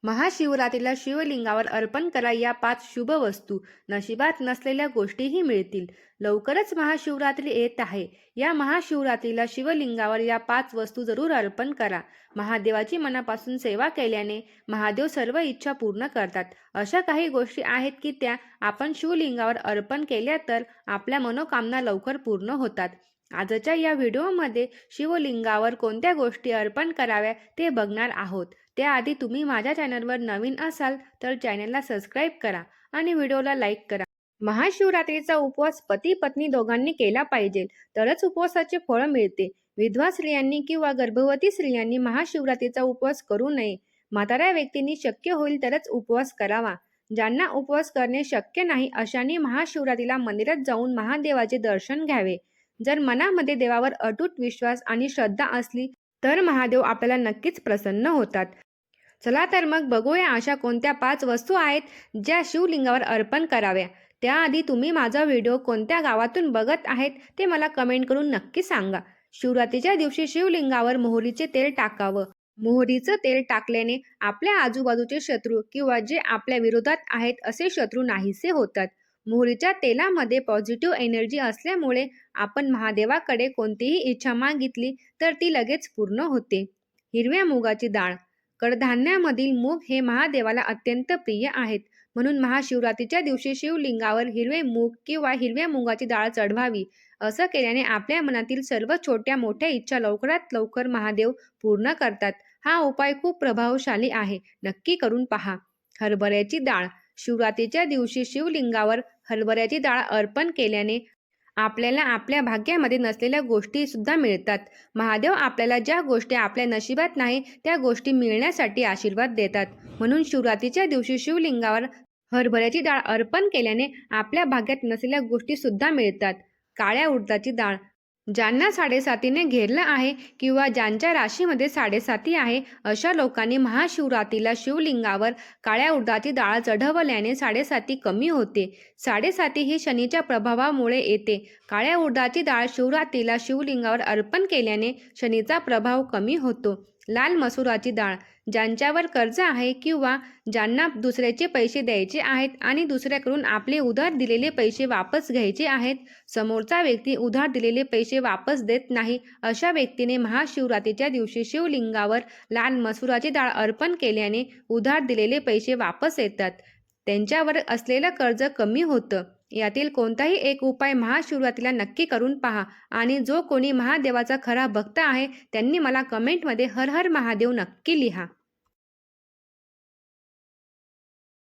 महाशिवरात्रीला शिवलिंगावर अर्पण करा या 5 शुभ वस्तू. नशिबात नसलेल्या गोष्टीही मिळतील. लवकरच महाशिवरात्री येत आहे. या महाशिवरात्रीला शिवलिंगावर या 5 वस्तू जरूर अर्पण करा. महादेवाची मनापासून सेवा केल्याने महादेव सर्व इच्छा पूर्ण करतात. अशा काही गोष्टी आहेत की त्या आपण शिवलिंगावर अर्पण केल्या तर आपल्या मनोकामना लवकर पूर्ण होतात. आजच्या या व्हिडिओमध्ये शिवलिंगावर कोणत्या गोष्टी अर्पण कराव्या ते बघणार आहोत. त्याआधी तुम्ही माझ्या चॅनलवर नवीन असाल तर चॅनलला सबस्क्राईब करा आणि व्हिडिओला लाईक करा. महाशिवरात्रीचा उपवास पती पत्नी दोघांनी केला पाहिजे, तरच उपवासाचे फळ मिळते. विधवा स्त्रियांनी किंवा गर्भवती स्त्रियांनी महाशिवरात्रीचा उपवास करू नये. म्हाताऱ्या व्यक्तींनी शक्य होईल तरच उपवास करावा. ज्यांना उपवास करणे शक्य नाही अशांनी महाशिवरात्रीला मंदिरात जाऊन महादेवाचे दर्शन घ्यावे. जर मनामध्ये देवावर अटूट विश्वास आणि श्रद्धा असली तर महादेव आपल्याला नक्कीच प्रसन्न होतात. चला तर मग बघूया अशा कोणत्या 5 वस्तू आहेत ज्या शिवलिंगावर अर्पण कराव्या. त्याआधी तुम्ही माझा व्हिडिओ कोणत्या गावातून बघत आहेत ते मला कमेंट करून नक्की सांगा. शिवरात्रीच्या दिवशी शिवलिंगावर मोहरीचे तेल टाकावं. मोहरीचं तेल टाकल्याने आपल्या आजूबाजूचे शत्रू किंवा जे आपल्या विरोधात आहेत असे शत्रू नाहीसे होतात. मोहरीच्या तेलामध्ये पॉझिटिव्ह एनर्जी असल्यामुळे आपण महादेवाकडे कोणतीही इच्छा मागितली तर ती लगेच पूर्ण होते. हिरव्या मुगाची डाळ. कडधान्यामधील मूग हे महादेवाला अत्यंत प्रिय आहेत. म्हणून महाशिवरात्रीच्या दिवशी शिवलिंगावर हिरवे मूग किंवा हिरव्या मुगाची डाळ चढवावी. असं केल्याने आपल्या मनातील सर्व छोट्या मोठ्या इच्छा लवकरात लवकर महादेव पूर्ण करतात. हा उपाय खूप प्रभावशाली आहे. नक्की करून पहा. हरभऱ्याची डाळ. शिवरात्रीच्या दिवशी शिवलिंगावर हरभऱ्याची डाळ अर्पण केल्याने आपल्याला आपल्या भाग्यामध्ये नसलेल्या गोष्टी सुद्धा मिळतात. महादेव आपल्याला ज्या गोष्टी आपल्या नशिबात नाही त्या गोष्टी मिळण्यासाठी आशीर्वाद देतात. म्हणून शिवरात्रीच्या दिवशी शिवलिंगावर हरभऱ्याची डाळ अर्पण केल्याने आपल्या भाग्यात नसलेल्या गोष्टी सुद्धा मिळतात. काळ्या उडदाची डाळ. ज्यांना 7.5ने घेरलं आहे किंवा ज्यांच्या राशीमध्ये 7.5 आहे अशा लोकांनी महाशिवरात्रीला शिवलिंगावर काळ्या उडदाची डाळ चढवल्याने 7.5 कमी होते. 7.5 ही शनीच्या प्रभावामुळे येते. काळ्या उडदाची डाळ शिवरात्रीला शिवलिंगावर अर्पण केल्याने शनीचा प्रभाव कमी होतो. लाल मसुराची डाळ. ज्यांच्यावर कर्ज आहे किंवा ज्यांना दुसऱ्याचे पैसे द्यायचे आहेत आणि दुसऱ्याकडून आपले उधार दिलेले पैसे वापस घ्यायचे आहेत, समोरचा व्यक्ती उधार दिलेले पैसे वापस देत नाही, अशा व्यक्तीने महाशिवरात्रीच्या दिवशी शिवलिंगावर लाल मसुराची डाळ अर्पण केल्याने उधार दिलेले पैसे वापस येतात. त्यांच्यावर असलेलं कर्ज कमी होतं. यातील कोणताही एक उपाय महाशिवरात्रीला नक्की करून पहा आणि जो कोणी महादेवाचा खरा भक्त आहे त्यांनी मला कमेंटमध्ये हर हर महादेव नक्की लिहा.